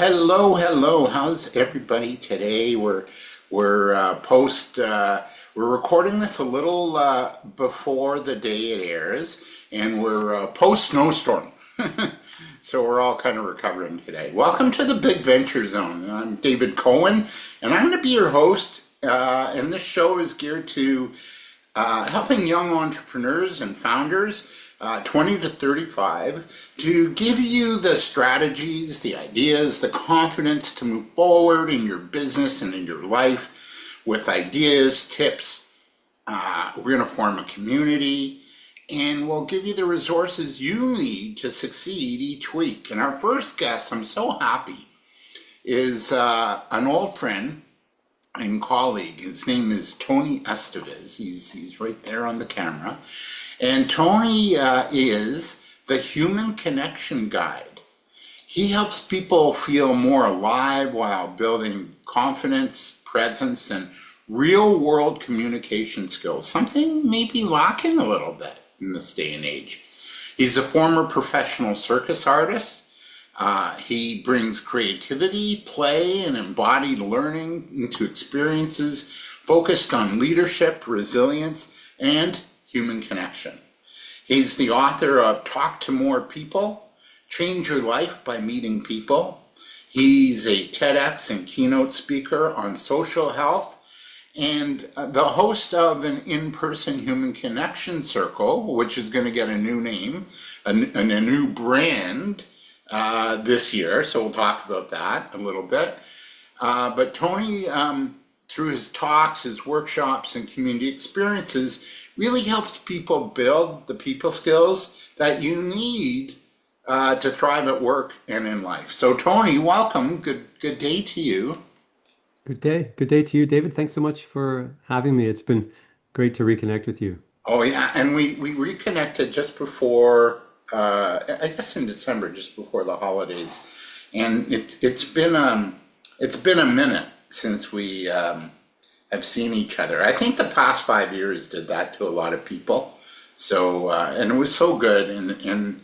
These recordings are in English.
Hello, hello. How's everybody today? We're post we're recording this a little before the day it airs, and we're post snowstorm. So we're all kind of recovering today. Welcome to the Big Venture Zone. I'm David Cohen, and I'm going to be your host. And this show is geared to helping young entrepreneurs and founders, 20 to 35, to give you the strategies, the ideas, the confidence to move forward in your business and in your life with ideas, tips. We're going to form a community, and we'll give you the resources you need to succeed each week. And our first guest, I'm so happy, is an old friend and colleague. His name is Tony Esteves. He's right there on the camera. And Tony is the Human Connection Guide. He helps people feel more alive while building confidence, presence, and real world communication skills, something maybe lacking a little bit in this day and age. He's a former professional circus artist. He brings creativity, play, and embodied learning into experiences focused on leadership, resilience, and human connection. He's the author of Talk to More People, Change Your Life by Meeting People. He's a TEDx and keynote speaker on social health, and the host of an in-person human connection circle, which is going to get a new name, a new brand, this year, so we'll talk about that a little bit. But Tony, through his talks, his workshops, and community experiences, really helps people build the people skills that you need to thrive at work and in life. So Tony, welcome. Good day to you. Good day. Good day to you, David. Thanks so much for having me. It's been great to reconnect with you. Oh yeah, and we reconnected just before, I guess in December, just before the holidays, and it's been a minute since we have seen each other. I think the past 5 years did that to a lot of people. So and it was so good, and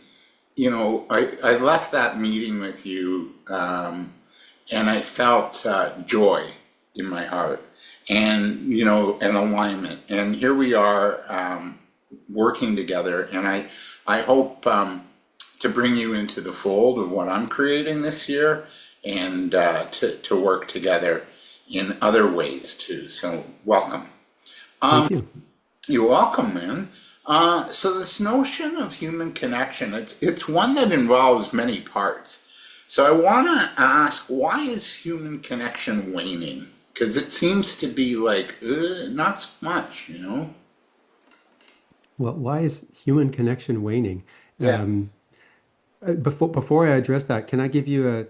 I left that meeting with you, and I felt joy in my heart, and an alignment. And here we are, working together, and I hope to bring you into the fold of what I'm creating this year, and to work together in other ways too. So welcome. Thank Um, you. you're welcome, man. So this notion of human connection, it's one that involves many parts. So I want to ask, why is human connection waning? Because it seems to be like, not so much. Well, why is human connection waning? Yeah. Um, before I address that, can I give you a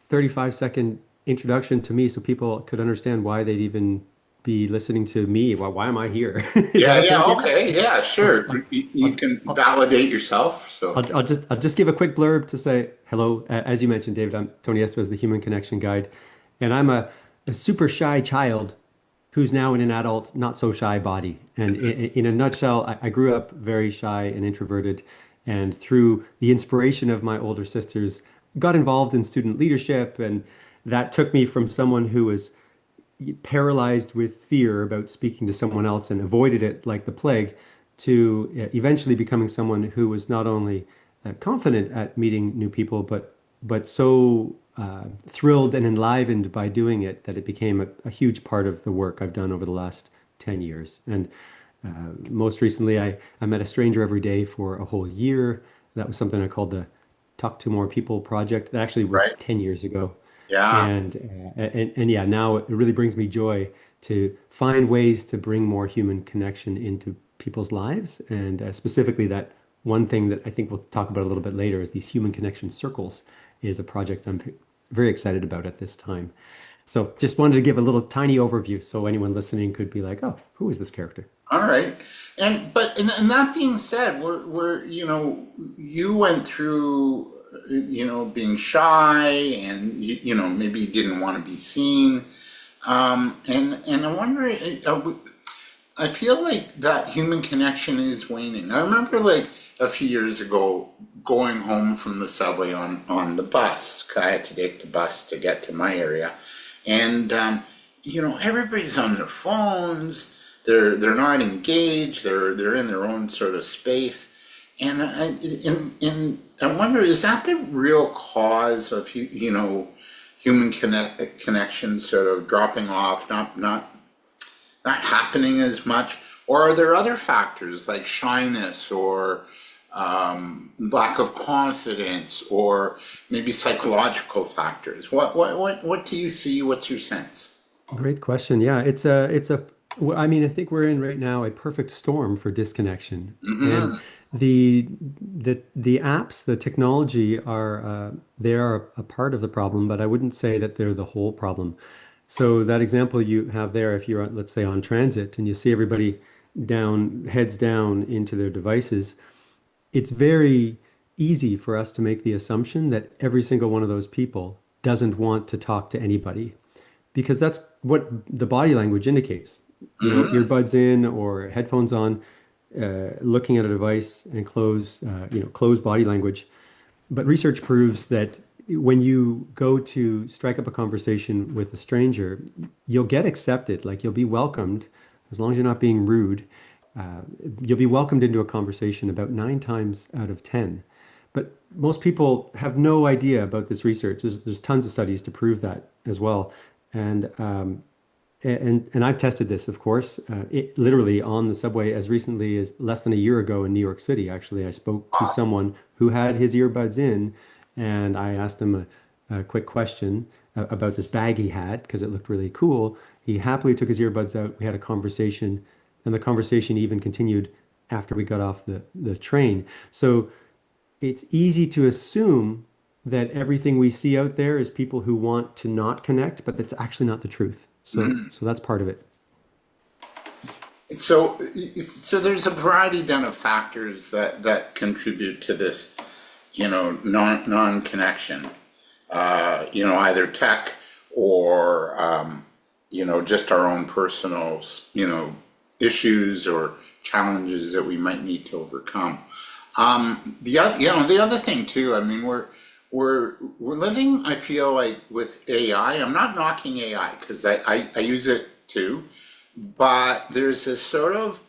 35-second introduction to me so people could understand why they'd even be listening to me? Why am I here? Is that Yeah, okay yeah, with you? okay, yeah, I'll, sure. I'll, You I'll, can I'll, validate yourself. So, I'll just give a quick blurb to say hello. As you mentioned, David, I'm Tony Esteves, the Human Connection Guide, and I'm a super shy child who's now in an adult, not so shy body. And in a nutshell, I grew up very shy and introverted, and through the inspiration of my older sisters, got involved in student leadership, and that took me from someone who was paralyzed with fear about speaking to someone else and avoided it like the plague, to eventually becoming someone who was not only confident at meeting new people, but so thrilled and enlivened by doing it that it became a huge part of the work I've done over the last 10 years. And most recently, I met a stranger every day for a whole year. That was something I called the Talk to More People project. That actually was right? 10 years ago. Yeah. And yeah, now it really brings me joy to find ways to bring more human connection into people's lives. And specifically, that one thing that I think we'll talk about a little bit later is these human connection circles is a project I'm very excited about at this time. So just wanted to give a little tiny overview so anyone listening could be like, oh, who is this character? All right. And that being said, we're you went through being shy, and maybe you didn't want to be seen. And I wonder, I feel like that human connection is waning. I remember, like, a few years ago going home from the subway on the bus. 'Cause I had to take the bus to get to my area. And, everybody's on their phones. They're not engaged. They're in their own sort of space. And I wonder, is that the real cause of, human connection sort of dropping off, not happening as much? Or are there other factors like shyness or lack of confidence or maybe psychological factors? What do you see? What's your sense? Great question. Yeah, I mean, I think we're in right now a perfect storm for disconnection. And Hmm. the apps, the technology they are a part of the problem, but I wouldn't say that they're the whole problem. So that example you have there, if you're, let's say, on transit and you see everybody heads down into their devices, it's very easy for us to make the assumption that every single one of those people doesn't want to talk to anybody because that's what the body language indicates. Hmm. Earbuds in or headphones on, looking at a device and close body language. But research proves that when you go to strike up a conversation with a stranger, you'll get accepted, like you'll be welcomed, as long as you're not being rude. Uh, you'll be welcomed into a conversation about 9 times out of 10. But most people have no idea about this research. There's tons of studies to prove that as well. And and I've tested this, of course, literally on the subway as recently as less than a year ago in New York City. Actually, I spoke to someone who had his earbuds in, and I asked him a quick question about this bag he had because it looked really cool. He happily took his earbuds out. We had a conversation, and the conversation even continued after we got off the train. So it's easy to assume that everything we see out there is people who want to not connect, but that's actually not the truth. So that's part of it. So there's a variety then of factors that contribute to this, non-connection. Either tech or just our own personal, issues or challenges that we might need to overcome. The other thing too. I mean, we're living. I feel like with AI. I'm not knocking AI because I use it too, but there's this sort of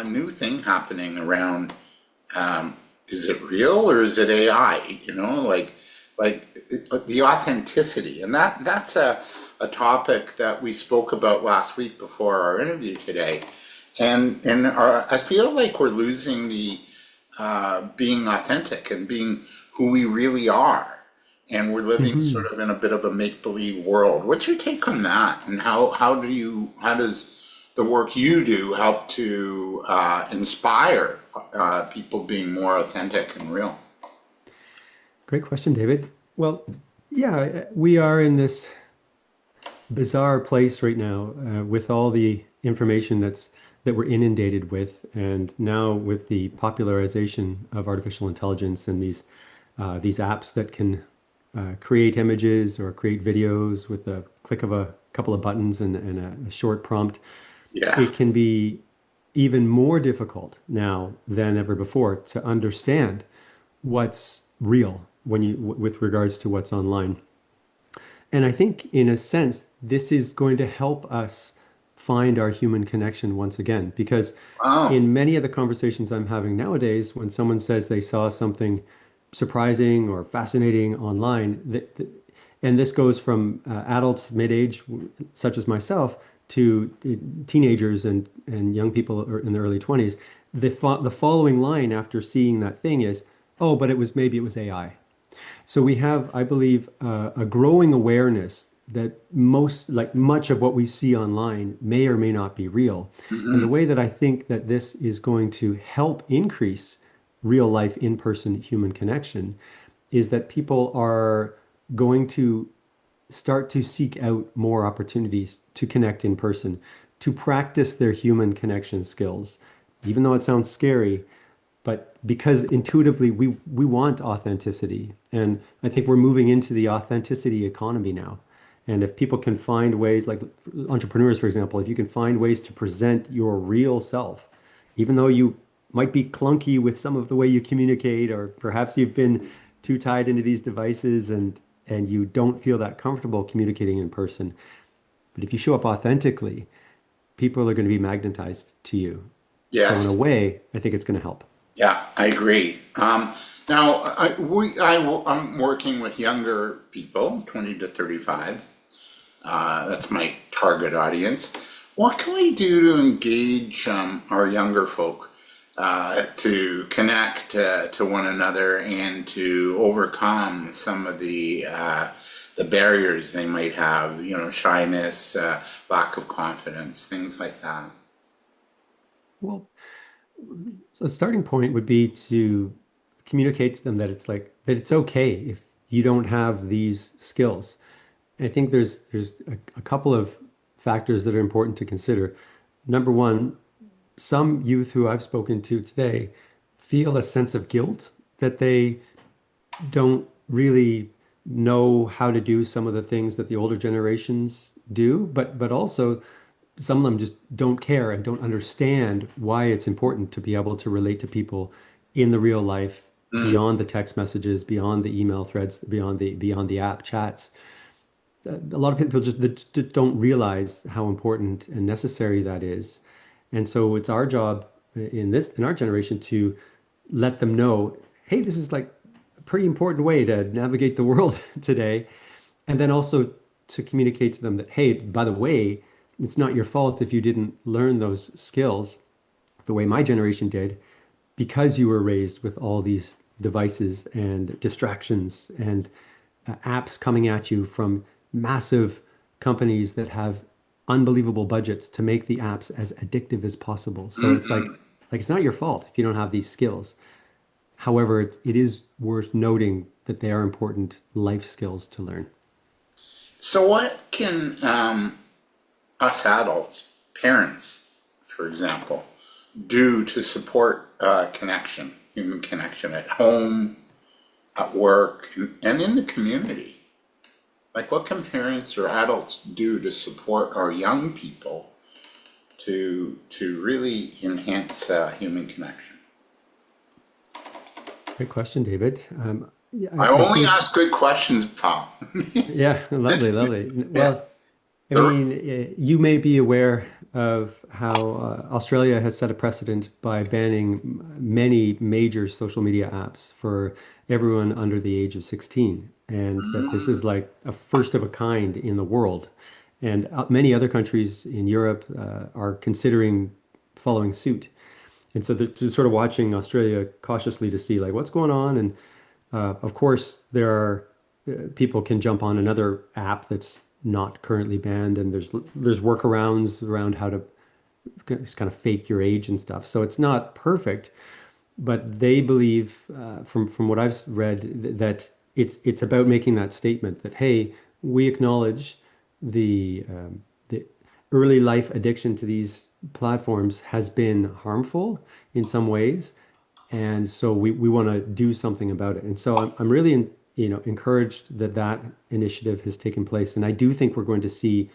new thing happening around. Is it real or is it AI? The authenticity, and that's a topic that we spoke about last week before our interview today, and I feel like we're losing the being authentic and being who we really are, and we're living Hmm. sort of in a bit of a make believe world. What's your take on that, and how does the work you do help to inspire people being more authentic and real? Great question, David. Well, yeah, we are in this bizarre place right now with all the information that we're inundated with, and now with the popularization of artificial intelligence and these apps that can create images or create videos with a click of a couple of buttons and a short prompt, Yeah. it can be even more difficult now than ever before to understand what's real with regards to what's online. And I think, in a sense, this is going to help us find our human connection once again. Because Oh. in many of the conversations I'm having nowadays, when someone says they saw something surprising or fascinating online, and this goes from adults mid-age, such as myself, to teenagers and young people in the early 20s, the following line after seeing that thing is, "Oh, but maybe it was AI." So we have, I believe, a growing awareness that much of what we see online may or may not be real. And the Hmm. way that I think that this is going to help increase real life in-person human connection is that people are going to start to seek out more opportunities to connect in person, to practice their human connection skills. Even though it sounds scary, but because intuitively we want authenticity, and I think we're moving into the authenticity economy now. And if people can find ways, like entrepreneurs, for example, if you can find ways to present your real self, even though you might be clunky with some of the way you communicate, or perhaps you've been too tied into these devices and you don't feel that comfortable communicating in person. But if you show up authentically, people are going to be magnetized to you. So in a Yes. way, I think it's going to help. Yeah, I agree. Now, I'm working with younger people, 20 to 35. That's my target audience. What can we do to engage our younger folk to connect to one another and to overcome some of the barriers they might have, shyness, lack of confidence, things like that? Well, so a starting point would be to communicate to them that it's like that it's okay if you don't have these skills. I think there's a couple of factors that are important to consider. Number one, some youth who I've spoken to today feel a sense of guilt that they don't really know how to do some of the things that the older generations do, but also some of them just don't care and don't understand why it's important to be able to relate to people in the real life Mm, beyond the text messages, beyond the email threads, beyond the app chats. A lot of people just don't realize how important and necessary that is. And so it's our job in our generation to let them know, hey, this is like a pretty important way to navigate the world today. And then also to communicate to them that, hey, by the way, it's not your fault if you didn't learn those skills the way my generation did, because you were raised with all these devices and distractions and apps coming at you from massive companies that have unbelievable budgets to make the apps as addictive as possible. So it's mm-mm. like it's not your fault if you don't have these skills. However, it is worth noting that they are important life skills to learn. So, what can us adults, parents, for example, do to support connection, human connection at home, at work, and in the community? Like, what can parents or adults do to support our young people to really enhance human connection? Great question, David. Yeah, I I only think, ask good questions, pal. yeah, lovely, lovely. Yeah. Well, I The, mean, you may be aware of how Australia has set a precedent by banning many major social media apps for everyone under the age of 16, and that this is like a first of a kind in the world. And many other countries in Europe are considering following suit. And so they're just sort of watching Australia cautiously to see like what's going on. And of course, there are people can jump on another app that's not currently banned, and there's workarounds around how to kind of fake your age and stuff. So it's not perfect, but they believe, from what I've read, that it's about making that statement that hey, we acknowledge the early life addiction to these platforms has been harmful in some ways, and so we want to do something about it. And so I'm really encouraged that that initiative has taken place, and I do think we're going to see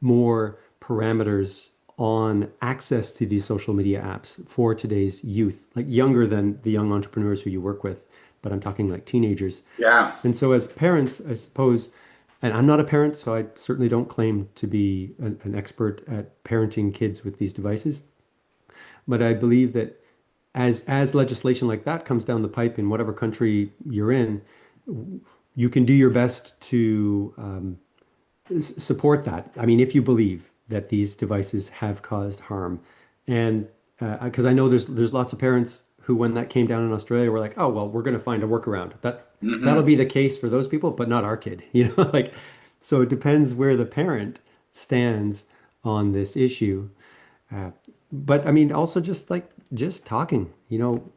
more parameters on access to these social media apps for today's youth, like younger than the young entrepreneurs who you work with, but I'm talking like teenagers. yeah. And so as parents, I suppose, and I'm not a parent, so I certainly don't claim to be an expert at parenting kids with these devices, but I believe that as legislation like that comes down the pipe in whatever country you're in, you can do your best to support that. I mean, if you believe that these devices have caused harm, and because I know there's lots of parents who, when that came down in Australia, were like, oh well, we're going to find a workaround. That'll Hmm. be the case for those people, but not our kid. Like so it depends where the parent stands on this issue. Uh, but I mean, also just talking.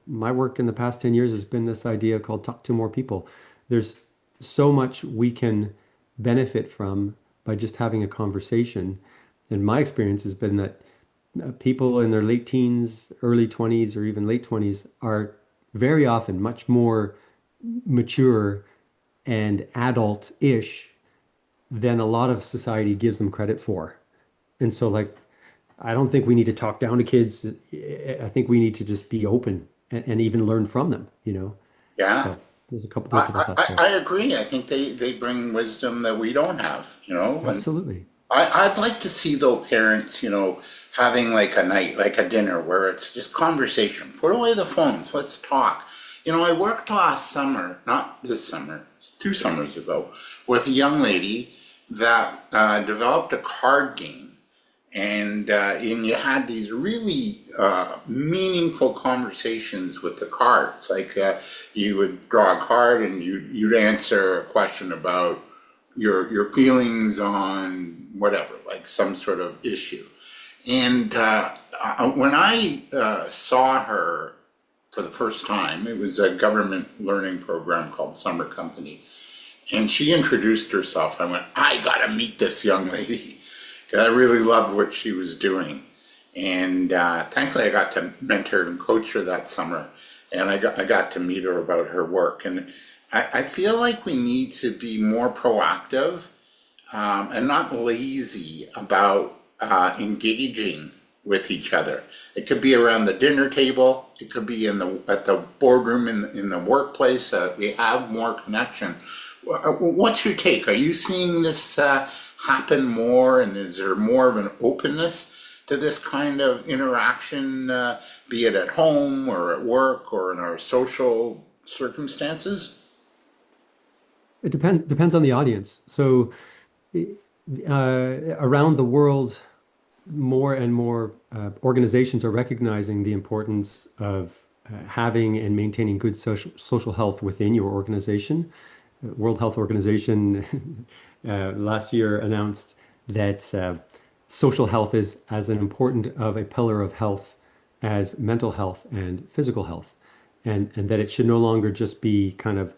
My work in the past 10 years has been this idea called talk to more people. There's so much we can benefit from by just having a conversation. And my experience has been that people in their late teens, early 20s, or even late 20s are very often much more mature and adult-ish than a lot of society gives them credit for. And so, like, I don't think we need to talk down to kids. I think we need to just be open and even learn from them, you know? Yeah. So there's a couple thoughts there. I agree. I think they bring wisdom that we don't have, and Absolutely. I'd like to see though parents, having like a night, like a dinner where it's just conversation. Put away the phones. Let's talk. I worked last summer, not this summer, 2 summers ago, with a young lady that developed a card game and you had these really meaningful conversations with the cards. Like you would draw a card and you'd answer a question about your feelings on whatever, like some sort of issue. And when I saw her for the first time, it was a government learning program called Summer Company. And she introduced herself. I went, I got to meet this young lady. I really loved what she was doing. And thankfully, I got to mentor and coach her that summer. And I got to meet her about her work. And I feel like we need to be more proactive and not lazy about engaging with each other. It could be around the dinner table. It could be at the boardroom in the workplace. We have more connection. What's your take? Are you seeing this happen more, and is there more of an openness to this kind of interaction, be it at home or at work or in our social circumstances? It depends on the audience. So around the world, more and more organizations are recognizing the importance of having and maintaining good social health within your organization. World Health Organization last year announced that social health is as an important of a pillar of health as mental health and physical health, and that it should no longer just be kind of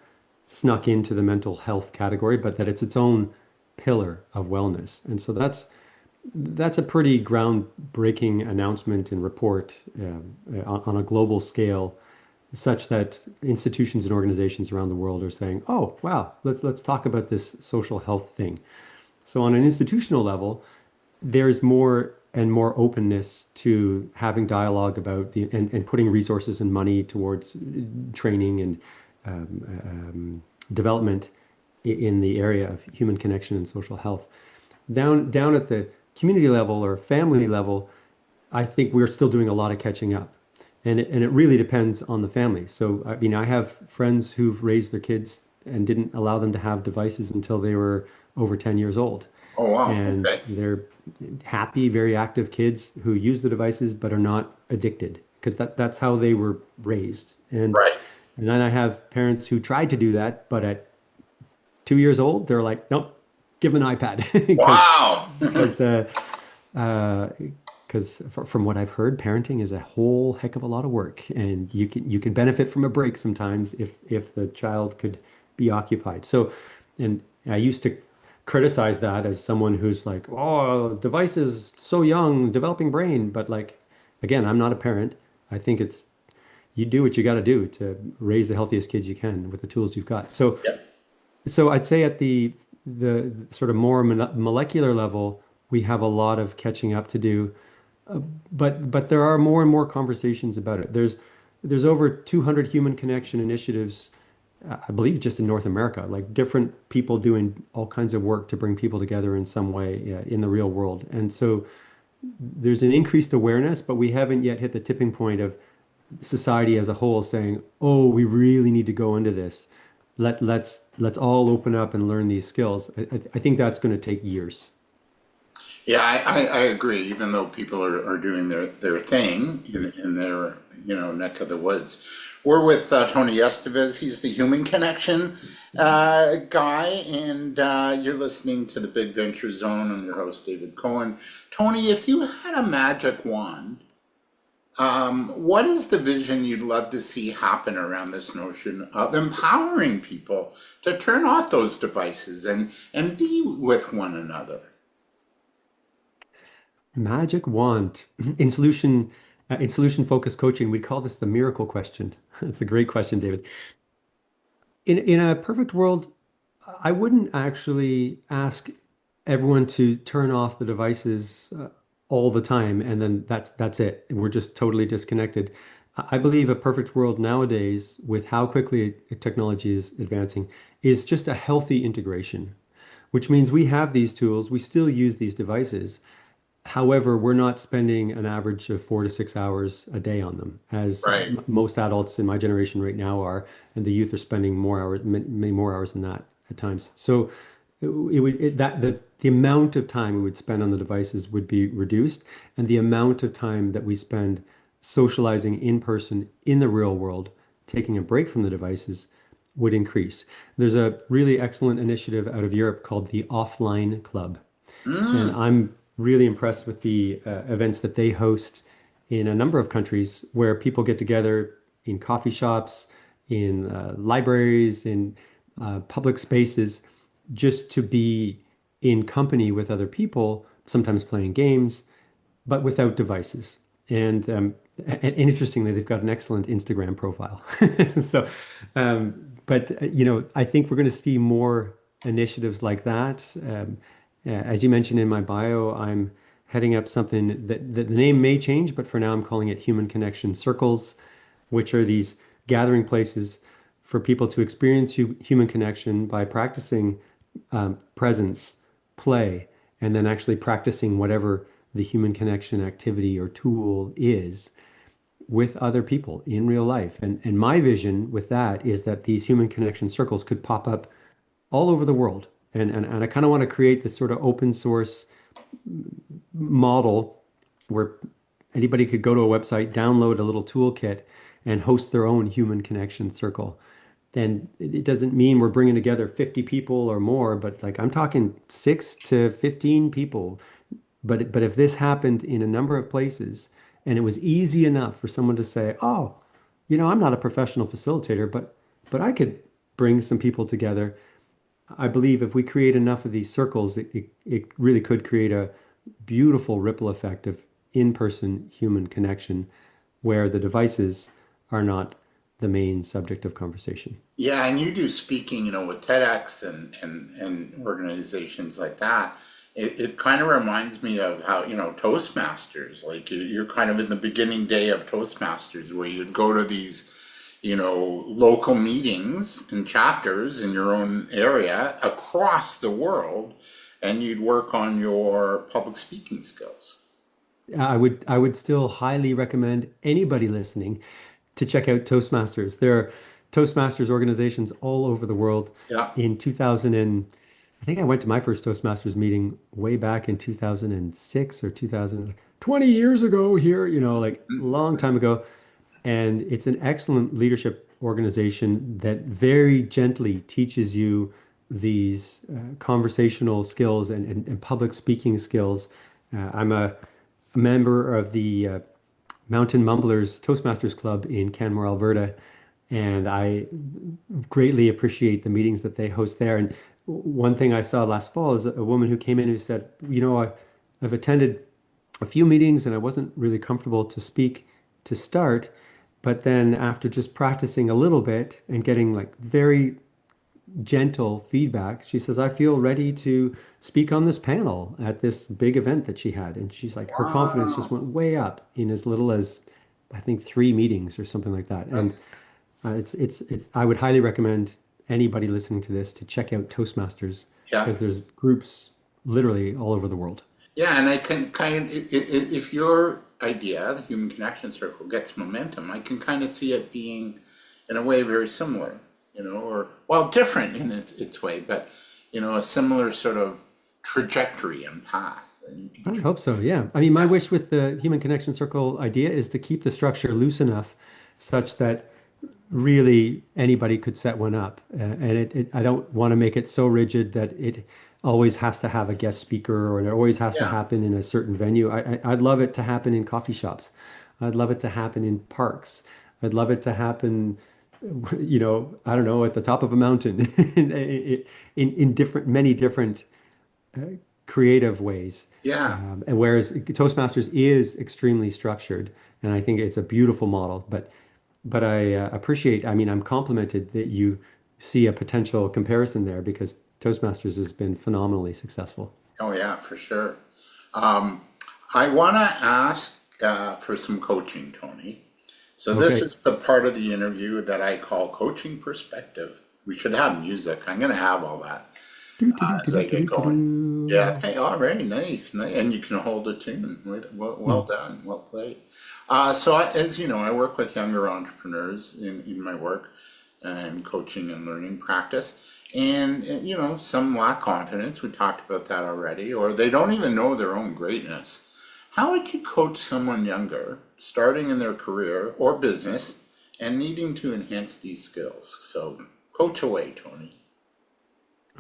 snuck into the mental health category, but that it's its own pillar of wellness. And so that's a pretty groundbreaking announcement and report on a global scale, such that institutions and organizations around the world are saying, "Oh, wow, let's talk about this social health thing." So on an institutional level, there's more and more openness to having dialogue about and putting resources and money towards training and development in the area of human connection and social health. Down at the community level or family level, I think we're still doing a lot of catching up. And it really depends on the family. So, I mean, I have friends who've raised their kids and didn't allow them to have devices until they were over 10 years old. Oh, wow. And Okay. they're happy, very active kids who use the devices but are not addicted because that's how they were raised. Right. And then I have parents who tried to do that, but at 2 years old, they're like, nope, give them an iPad Wow. because uh, because from what I've heard, parenting is a whole heck of a lot of work, and you can benefit from a break sometimes if the child could be occupied. So, and I used to criticize that as someone who's like, oh, devices so young, developing brain, but like, again, I'm not a parent. I think it's you do what you got to do to raise the healthiest kids you can with the tools you've got. So Yeah. so I'd say at the sort of more molecular level, we have a lot of catching up to do. But there are more and more conversations about it. There's over 200 human connection initiatives, I believe, just in North America, like different people doing all kinds of work to bring people together in some way in the real world. And so there's an increased awareness, but we haven't yet hit the tipping point of society as a whole saying, "Oh, we really need to go into this. Let's all open up and learn these skills." I think that's going to take years. Yeah, I agree. Even though people are doing their thing in their neck of the woods, we're with Tony Esteves. He's the Human Connection guy, and you're listening to the Big Venture Zone. I'm your host, David Cohen. Tony, if you had a magic wand, what is the vision you'd love to see happen around this notion of empowering people to turn off those devices and be with one another? Magic wand in solution focused coaching, we call this the miracle question. It's a great question, David. In a perfect world, I wouldn't actually ask everyone to turn off the devices. all the time, and then that's it. And we're just totally disconnected. I believe a perfect world nowadays, with how quickly technology is advancing, is just a healthy integration, which means we have these tools, we still use these devices. However, we're not spending an average of 4 to 6 hours a day on them, as Right. most adults in my generation right now are, and the youth are spending more hours, many more hours than that at times. So it would that the amount of time we would spend on the devices would be reduced, and the amount of time that we spend socializing in person in the real world, taking a break from the devices, would increase. There's a really excellent initiative out of Europe called the Offline Club. And Mm, I'm really impressed with the events that they host in a number of countries where people get together in coffee shops, in libraries, in public spaces, just to be in company with other people, sometimes playing games, but without devices. And interestingly, they've got an excellent Instagram profile. So, but I think we're going to see more initiatives like that. As you mentioned in my bio, I'm heading up something that the name may change, but for now, I'm calling it Human Connection Circles, which are these gathering places for people to experience human connection by practicing presence, play, and then actually practicing whatever the human connection activity or tool is with other people in real life. And my vision with that is that these human connection circles could pop up all over the world. And I kind of want to create this sort of open source model where anybody could go to a website, download a little toolkit, and host their own human connection circle. And it doesn't mean we're bringing together 50 people or more, but like I'm talking 6 to 15 people. But if this happened in a number of places and it was easy enough for someone to say, "Oh, I'm not a professional facilitator, but I could bring some people together." I believe if we create enough of these circles, it really could create a beautiful ripple effect of in-person human connection where the devices are not the main subject of conversation. yeah, and you do speaking, with TEDx and organizations like that. It kind of reminds me of how, Toastmasters, like you're kind of in the beginning day of Toastmasters where you'd go to these, local meetings and chapters in your own area across the world, and you'd work on your public speaking skills. I would still highly recommend anybody listening to check out Toastmasters. There are Toastmasters organizations all over the world. Yeah. In 2000 and I think I went to my first Toastmasters meeting way back in 2006 or 2000, 20 years ago here, like a long time ago. And it's an excellent leadership organization that very gently teaches you these conversational skills and public speaking skills. I'm a member of the Mountain Mumblers Toastmasters Club in Canmore, Alberta, and I greatly appreciate the meetings that they host there. And one thing I saw last fall is a woman who came in who said, I've attended a few meetings and I wasn't really comfortable to speak to start. But then after just practicing a little bit and getting like very gentle feedback, she says, I feel ready to speak on this panel at this big event that she had. And she's like, her confidence just Wow. went way up in as little as I think 3 meetings or something like that. And That's I would highly recommend anybody listening to this to check out Toastmasters yeah. because there's groups literally all over the world. Yeah, and I can kind of, if your idea, the human connection circle, gets momentum, I can kind of see it being, in a way, very similar, or, well, different in its way, but, a similar sort of trajectory and path. And I hope so. Yeah. I mean, my yeah, wish with the human connection circle idea is to keep the structure loose enough such that really anybody could set one up. I don't want to make it so rigid that it always has to have a guest speaker or it always has to yeah, happen in a certain venue. I'd love it to happen in coffee shops. I'd love it to happen in parks. I'd love it to happen, I don't know, at the top of a mountain in many different creative ways. yeah. And whereas Toastmasters is extremely structured, and I think it's a beautiful model. But I appreciate, I mean, I'm complimented that you see a potential comparison there because Toastmasters has been phenomenally successful. Oh, yeah, for sure. Um, I want to ask for some coaching, Tony. So this Okay. is the part of the interview that I call coaching perspective. We should have music. I'm going to have all that Do, do, do, do, as I do, do, get do, going. Yeah, do. hey, all right, nice, nice. And you can hold a tune. Well Hmm. done, well played. As you know, I work with younger entrepreneurs in my work and coaching and learning practice. And, some lack confidence. We talked about that already, or they don't even know their own greatness. How would you coach someone younger, starting in their career or business, and needing to enhance these skills? So, coach away, Tony.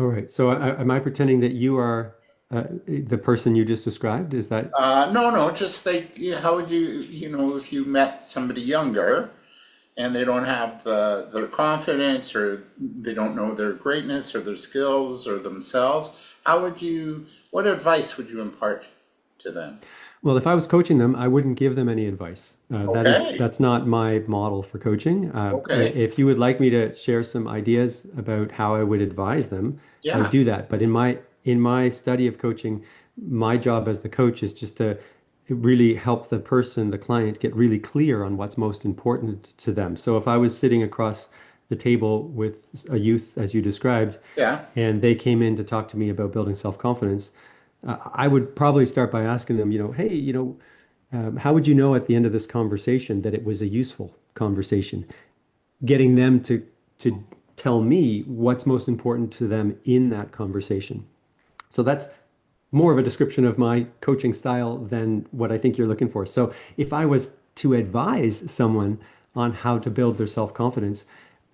All right. So am I pretending that you are the person you just described? Is that No, no, just like, yeah, how would if you met somebody younger and they don't have their confidence or they don't know their greatness or their skills or themselves, what advice would you impart to them? well, if I was coaching them, I wouldn't give them any advice. Okay, That's not my model for coaching. okay, If you would like me to share some ideas about how I would advise them, I would yeah, do that. But in my study of coaching, my job as the coach is just to really help the person, the client, get really clear on what's most important to them. So if I was sitting across the table with a youth, as you described, yeah, and they came in to talk to me about building self-confidence, I would probably start by asking them, hey, how would you know at the end of this conversation that it was a useful conversation? Getting them to tell me what's most important to them in that conversation. So that's more of a description of my coaching style than what I think you're looking for. So if I was to advise someone on how to build their self-confidence,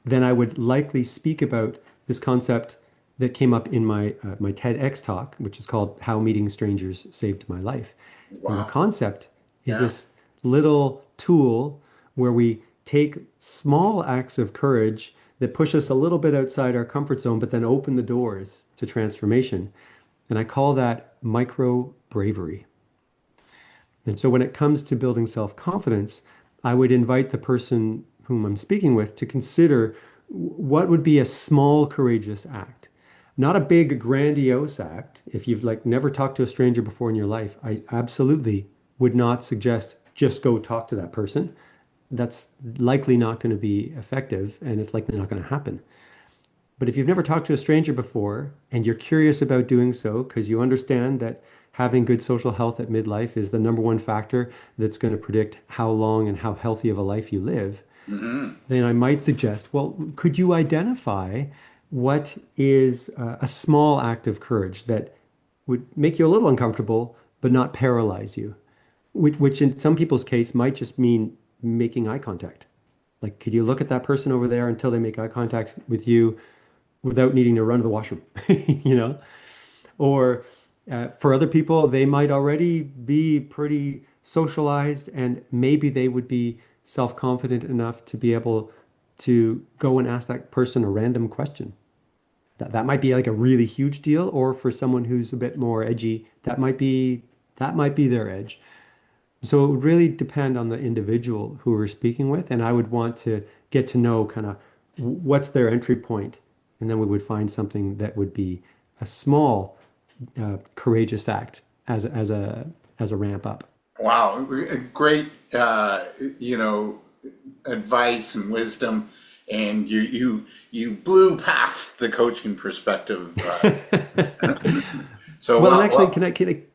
then I would likely speak about this concept that came up in my TEDx talk, which is called "How Meeting Strangers Saved My Life." And the wow, concept is yeah, this little tool where we take small acts of courage that push us a little bit outside our comfort zone, but then open the doors to transformation. And I call that micro bravery. And so when it comes to building self-confidence, I would invite the person whom I'm speaking with to consider what would be a small courageous act. Not a big grandiose act. If you've like never talked to a stranger before in your life, I absolutely would not suggest just go talk to that person. That's likely not going to be effective and it's likely not going to happen. But if you've never talked to a stranger before and you're curious about doing so because you understand that having good social health at midlife is the number one factor that's going to predict how long and how healthy of a life you live, mm-hmm. then I might suggest, well, could you identify what is a small act of courage that would make you a little uncomfortable, but not paralyze you? Which in some people's case might just mean making eye contact. Like, could you look at that person over there until they make eye contact with you without needing to run to the washroom, you know? Or for other people, they might already be pretty socialized and maybe they would be self-confident enough to be able to go and ask that person a random question. That might be like a really huge deal, or for someone who's a bit more edgy, that might be their edge. So it would really depend on the individual who we're speaking with, and I would want to get to know kind of what's their entry point, and then we would find something that would be a small, courageous act as a ramp up. Wow, great, you know, advice and wisdom, and you blew past the coaching perspective. So Well, and well, actually,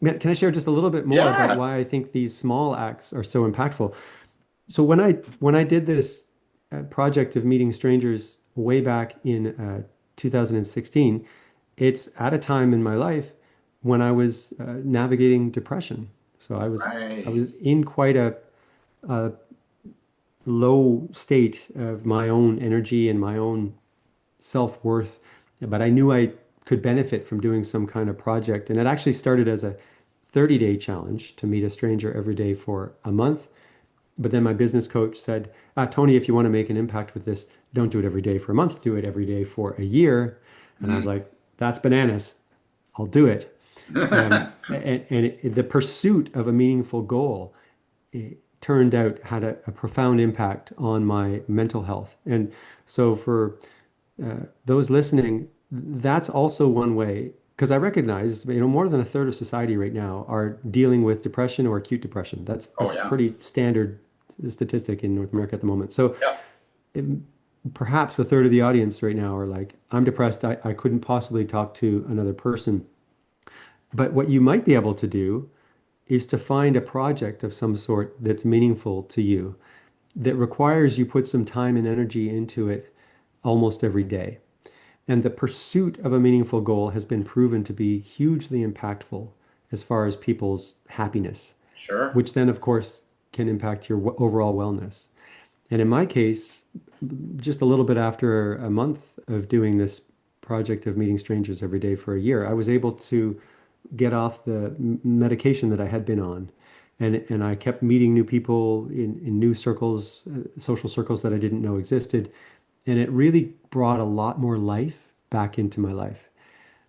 well, can I share just a little bit more about yeah. why I think these small acts are so impactful? So when I did this project of meeting strangers way back in 2016, it's at a time in my life when I was navigating depression. So I Right. was in quite a low state of my own energy and my own self-worth, but I knew I could benefit from doing some kind of project. And it actually started as a 30-day challenge to meet a stranger every day for a month. But then my business coach said, Tony, if you want to make an impact with this, don't do it every day for a month, do it every day for a year. And I was Mm. like, that's bananas. I'll do it. The pursuit of a meaningful goal, it turned out had a profound impact on my mental health. And so for those listening, that's also one way. because I recognize, more than a third of society right now are dealing with depression or acute depression. That's Oh that's a yeah. pretty standard statistic in North America at the moment. So Yeah. it, perhaps a third of the audience right now are like, I'm depressed. I couldn't possibly talk to another person. But what you might be able to do is to find a project of some sort that's meaningful to you, that requires you put some time and energy into it almost every day. And the pursuit of a meaningful goal has been proven to be hugely impactful as far as people's happiness, Sure. which then, of course, can impact your overall wellness. And in my case, just a little bit after a month of doing this project of meeting strangers every day for a year, I was able to get off the medication that I had been on. And I kept meeting new people in new circles, social circles that I didn't know existed. And it really brought a lot more life back into my life.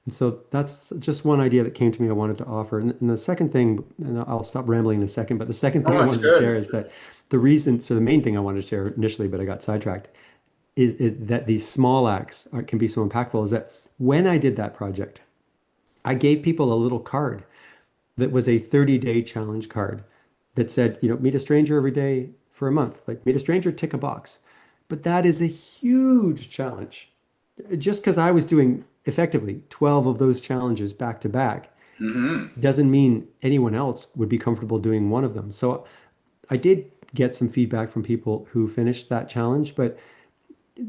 And so that's just one idea that came to me I wanted to offer. And the second thing, and I'll stop rambling in a second, but the second thing Oh, I that's wanted to share good. is that the main thing I wanted to share initially, but I got sidetracked, that these small acts can be so impactful is that when I did that project, I gave people a little card that was a 30-day challenge card that said, meet a stranger every day for a month. Like, meet a stranger, tick a box. But that is a huge challenge. Just because I was doing effectively 12 of those challenges back to back Hmm. doesn't mean anyone else would be comfortable doing one of them. So I did get some feedback from people who finished that challenge, but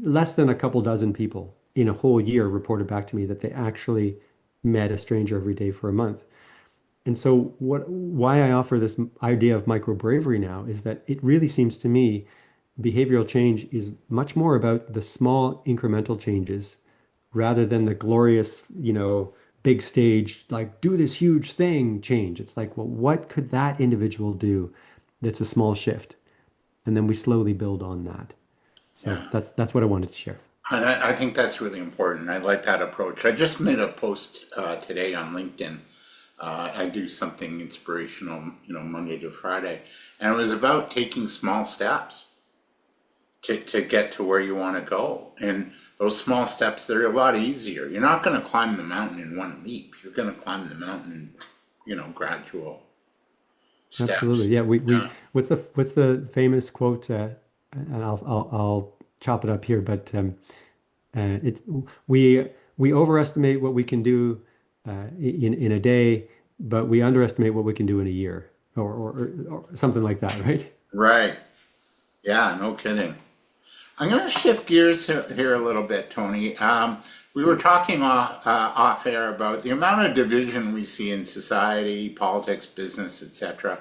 less than a couple dozen people in a whole year reported back to me that they actually met a stranger every day for a month. And so why I offer this idea of micro bravery now is that it really seems to me behavioral change is much more about the small incremental changes rather than the glorious, big stage, like do this huge thing change. It's like, well, what could that individual do that's a small shift? And then we slowly build on that. So Yeah. that's what I wanted to share. And I think that's really important. I like that approach. I just made a post today on LinkedIn. I do something inspirational, Monday to Friday, and it was about taking small steps to get to where you want to go. And those small steps, they're a lot easier. You're not going to climb the mountain in one leap. You're going to climb the mountain in, gradual Absolutely. steps. Yeah. We Yeah. what's the famous quote? And I'll chop it up here, but it's we overestimate what we can do in a day, but we underestimate what we can do in a year, or something like that, right? Right. Yeah, no kidding. I'm going to shift gears here a little bit, Tony. We were talking off air about the amount of division we see in society, politics, business, etc.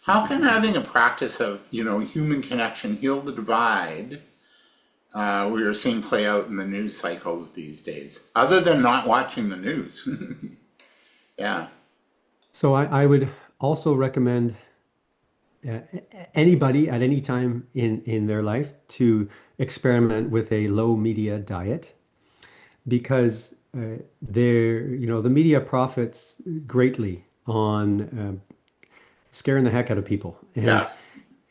How can having a practice of, human connection heal the divide we are seeing play out in the news cycles these days, other than not watching the news? Yeah. So I would also recommend uh, anybody at any time in their life to experiment with a low media diet because the media profits greatly on scaring the heck out of people, and Yeah.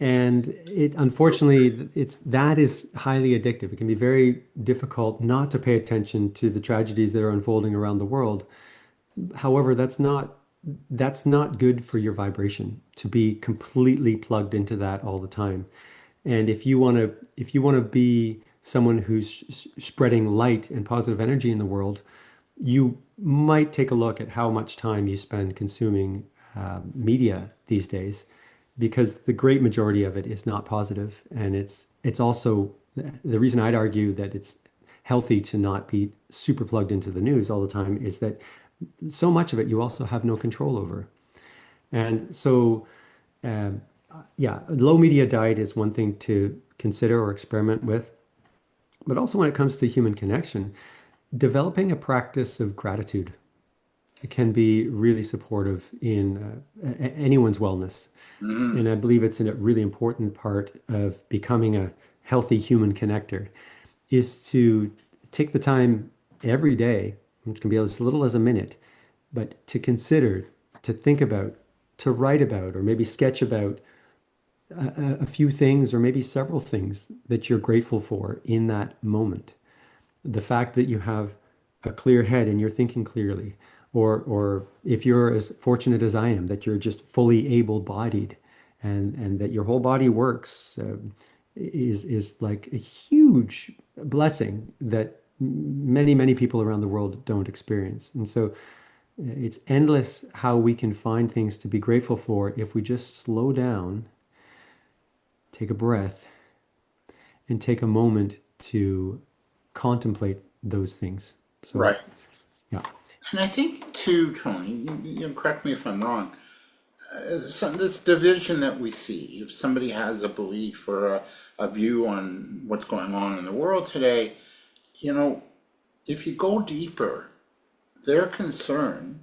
and it So unfortunately that is highly addictive. It can be very difficult not to pay attention to the tragedies that are unfolding around the world. However, that's not good for your vibration to be completely plugged into that all the time. And if you want to be someone who's spreading light and positive energy in the world, you might take a look at how much time you spend consuming media these days, because the great majority of it is not positive, and it's also the reason I'd argue that it's healthy to not be super plugged into the news all the time is that so much of it you also have no control over. And so, um, yeah, low media diet is one thing to consider or experiment with. But also, when it comes to human connection, developing a practice of gratitude can be really supportive in anyone's wellness. mhm. And I believe it's a really important part of becoming a healthy human connector is to take the time every day, which can be as little as a minute, but to consider, to think about, to write about, or maybe sketch about a few things or maybe several things that you're grateful for in that moment. The fact that you have a clear head and you're thinking clearly, or if you're as fortunate as I am, that you're just fully able-bodied and that your whole body works, is like a huge blessing that many people around the world don't experience. And so it's endless how we can find things to be grateful for if we just slow down, take a breath, and take a moment to contemplate those things. So, Right. yeah. And I think too, Tony, correct me if I'm wrong, so this division that we see, if somebody has a belief or a view on what's going on in the world today, you know, if you go deeper, their concern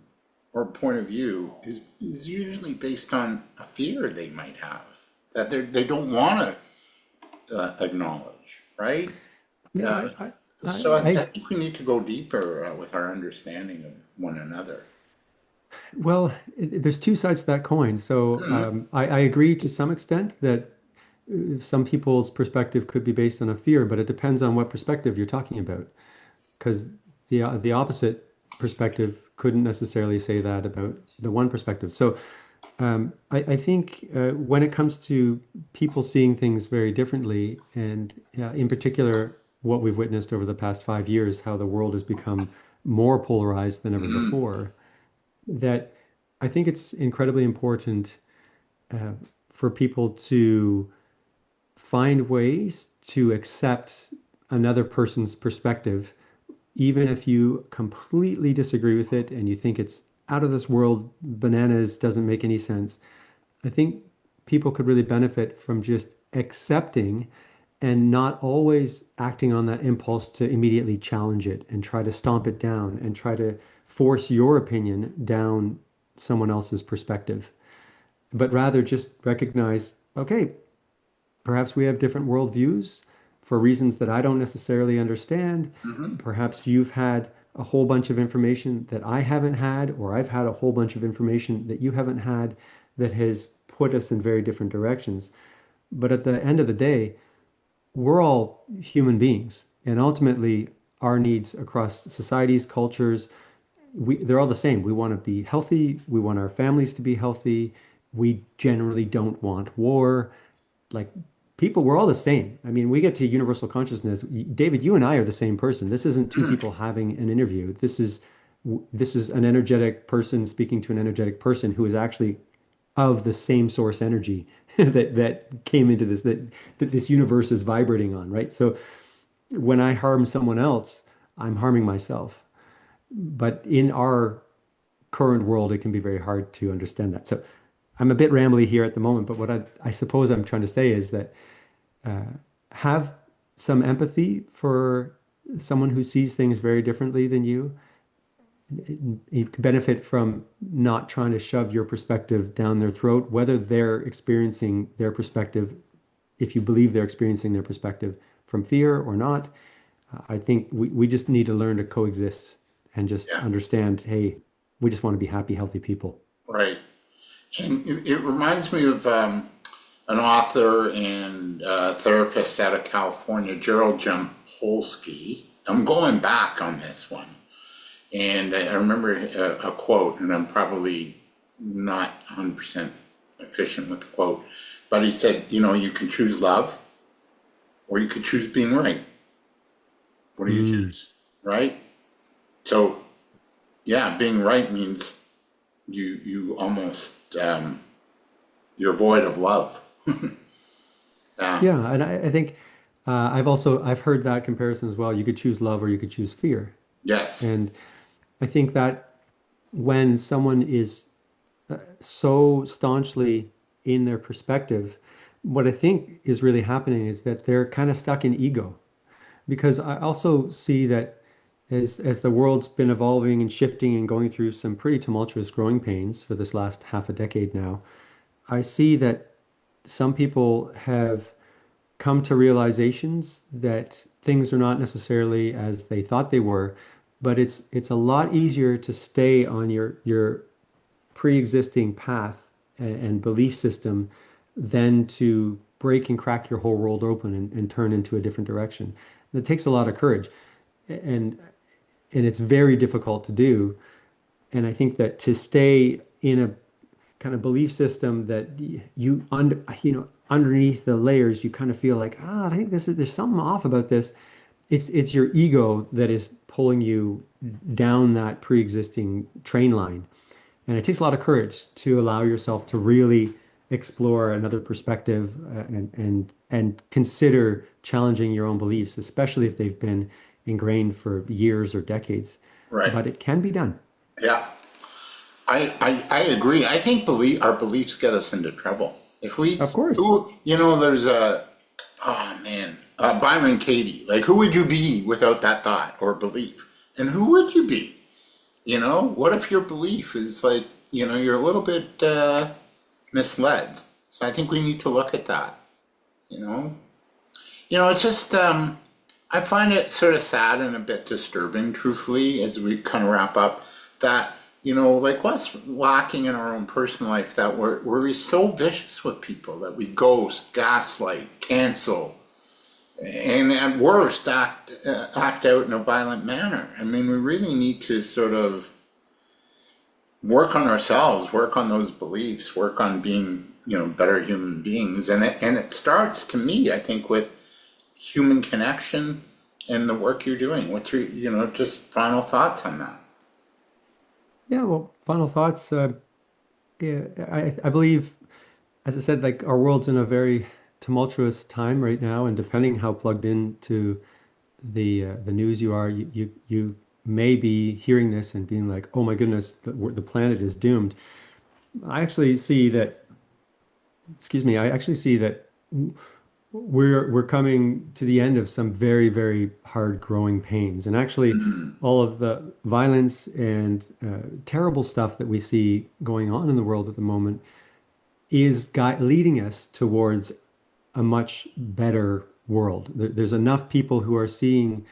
or point of view is usually based on a fear they might have that they don't want to acknowledge, right? Yeah, Uh, I, so I I think we need to go deeper with our understanding of one another. well, there's two sides to that coin. So Mhm. I agree to some extent that some people's perspective could be based on a fear, but it depends on what perspective you're talking about. Because the opposite perspective couldn't necessarily say that about the one perspective. So I think when it comes to people seeing things very differently, and in particular, what we've witnessed over the past 5 years, how the world has become more polarized than ever Mhm. before, that I think it's incredibly important uh, for people to find ways to accept another person's perspective, even if you completely disagree with it and you think it's out of this world, bananas, doesn't make any sense. I think people could really benefit from just accepting and not always acting on that impulse to immediately challenge it and try to stomp it down and try to force your opinion down someone else's perspective, but rather just recognize, okay, perhaps we have different worldviews for reasons that I don't necessarily understand. Mhm. Perhaps you've had a whole bunch of information that I haven't had, or I've had a whole bunch of information that you haven't had that has put us in very different directions. But at the end of the day, we're all human beings. And ultimately, our needs across societies, cultures, they're all the same. We want to be healthy. We want our families to be healthy. We generally don't want war. Like people, we're all the same. I mean, we get to universal consciousness. David, you and I are the same person. This isn't two Mhm. people having an interview. This is an energetic person speaking to an energetic person who is actually of the same source energy that came into that this universe is vibrating on, right? So when I harm someone else, I'm harming myself. But in our current world, it can be very hard to understand that. So I'm a bit rambly here at the moment, but what I suppose I'm trying to say is that uh, have some empathy for someone who sees things very differently than you. You can benefit from not trying to shove your perspective down their throat, whether they're experiencing their perspective, if you believe they're experiencing their perspective from fear or not. I think we just need to learn to coexist and just Yeah, understand, hey, we just want to be happy, healthy people. right. And it reminds me of an author and therapist out of California, Gerald Jampolsky. I'm going back on this one. And I remember a quote, and I'm probably not 100% efficient with the quote, but he said, you can choose love or you could choose being right. What do you Mm. choose? Right? So, yeah, being right means you almost, you're void of love. Yeah. Yeah, and I think I've heard that comparison as well. You could choose love or you could choose fear. Yes. And I think that when someone is so staunchly in their perspective, what I think is really happening is that they're kind of stuck in ego. Because I also see that as the world's been evolving and shifting and going through some pretty tumultuous growing pains for this last half a decade now, I see that some people have come to realizations that things are not necessarily as they thought they were, but it's a lot easier to stay on your pre-existing path and belief system than to break and crack your whole world open and turn into a different direction. And it takes a lot of courage, and and it's very difficult to do. And I think that to stay in a kind of belief system that underneath the layers you kind of feel like, I think there's something off about this. It's your ego that is pulling you down that pre-existing train line. And it takes a lot of courage to allow yourself to really explore another perspective, and consider challenging your own beliefs, especially if they've been ingrained for years or decades. Right. But it can be done. Yeah. I agree. I think our beliefs get us into trouble. If we, Of course. who, there's oh man, Byron Katie. Like, who would you be without that thought or belief? And who would you be? What if your belief is like, you're a little bit misled? So I think we need to look at that. You know, it's just, I find it sort of sad and a bit disturbing, truthfully, as we kind of wrap up, that, like what's lacking in our own personal life, that we're so vicious with people, that we ghost, gaslight, cancel, and at worst act out in a violent manner. I mean, we really need to sort of work on ourselves, work on those beliefs, work on being, better human beings. And it starts, to me, I think, with human connection and the work you're doing. What's your, just final thoughts on that? Yeah, well, final thoughts. Yeah, I believe, as I said, like our world's in a very tumultuous time right now, and depending how plugged into the news you are, you may be hearing this and being like, "Oh my goodness, the planet is doomed." I actually see that, excuse me, I actually see that we're coming to the end of some very, very hard growing pains. And actually, all of the violence and terrible stuff that we see going on in the world at the moment is leading us towards a much better world. There's enough people who are seeing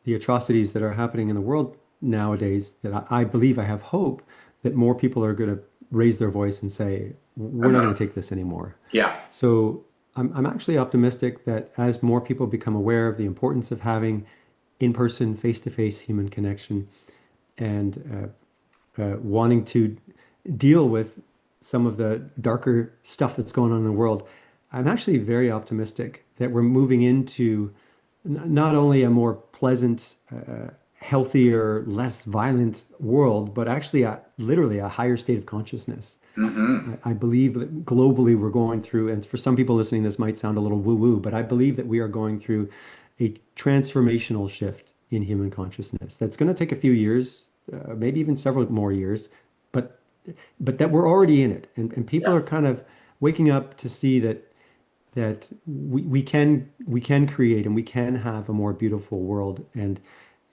the atrocities that are happening in the world nowadays that I believe, I have hope that more people are going to raise their voice and say, we're not going to Enough. take this anymore. Yeah. So I'm actually optimistic that as more people become aware of the importance of having in-person, face-to-face human connection, and wanting to deal with some of the darker stuff that's going on in the world, I'm actually very optimistic that we're moving into not only a more pleasant, healthier, less violent world, but actually literally a higher state of consciousness. Mm-hmm. I believe that globally we're going through, and for some people listening, this might sound a little woo-woo, but I believe that we are going through a transformational shift in human consciousness that's going to take a few years, maybe even several more years, but that we're already in it, and people Yeah. are kind of waking up to see that we can create and we can have a more beautiful world. And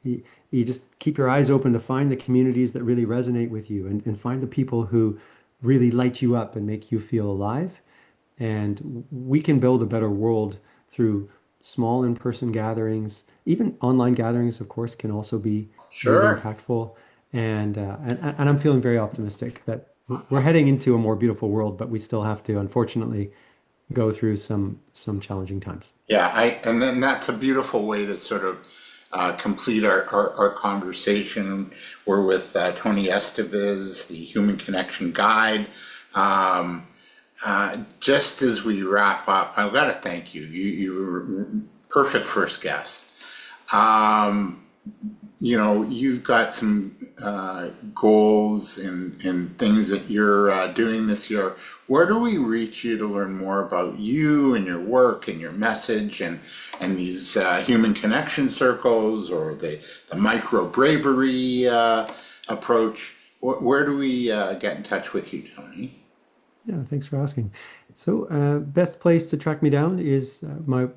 you just keep your eyes open to find the communities that really resonate with you, and find the people who really light you up and make you feel alive. And we can build a better world through small in-person gatherings. Even online gatherings, of course, can also be really Sure. impactful. And I'm feeling very optimistic that we're heading into a more beautiful world, but we still have to, unfortunately, go through some challenging times. Yeah, and then that's a beautiful way to sort of complete our conversation. We're with Tony Esteves, the Human Connection Guide. Um, just as we wrap up, I've got to thank you. You were perfect first guest. Um, you've got some goals and things that you're doing this year. Where do we reach you to learn more about you and your work and your message, and these human connection circles, or the micro bravery approach? Where do we get in touch with you, Tony? Yeah, thanks for asking. So, best place to track me down is my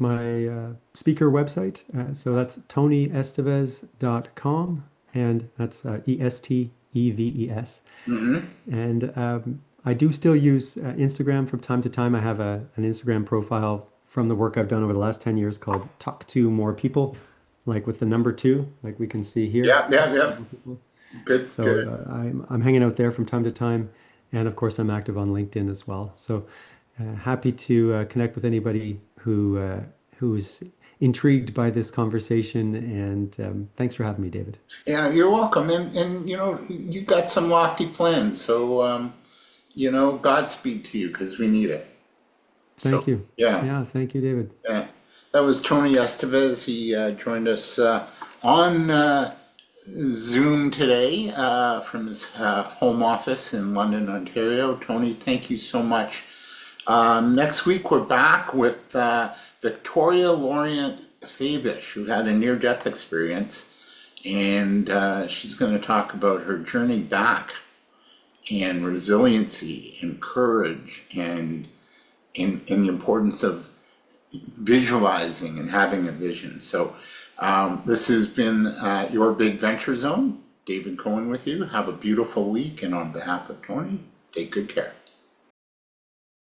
speaker website. So that's tonyesteves.com, and that's Esteves. Mm-hmm. And I do still use Instagram from time to time. I have an Instagram profile from the work I've done over the last 10 years called Talk to More People, like with the number two, like we can see here. Yeah, yeah, Talk to yeah. More People. Good, So good. I'm hanging out there from time to time, and of course I'm active on LinkedIn as well. So happy to connect with anybody who's intrigued by this conversation, and thanks for having me, David. Yeah, you're welcome. And you know, you've got some lofty plans. So, you know, Godspeed to you because we need it. So, Thank you. yeah. Yeah, thank you, David. Yeah, that was Tony Esteves. He joined us on Zoom today from his home office in London, Ontario. Tony, thank you so much. Next week, we're back with Victoria Laurent Fabish, who had a near-death experience, and she's going to talk about her journey back and resiliency and courage and the importance of visualizing and having a vision. So this has been your Big Venture Zone. David Cohen with you. Have a beautiful week. And on behalf of Tony, take good care.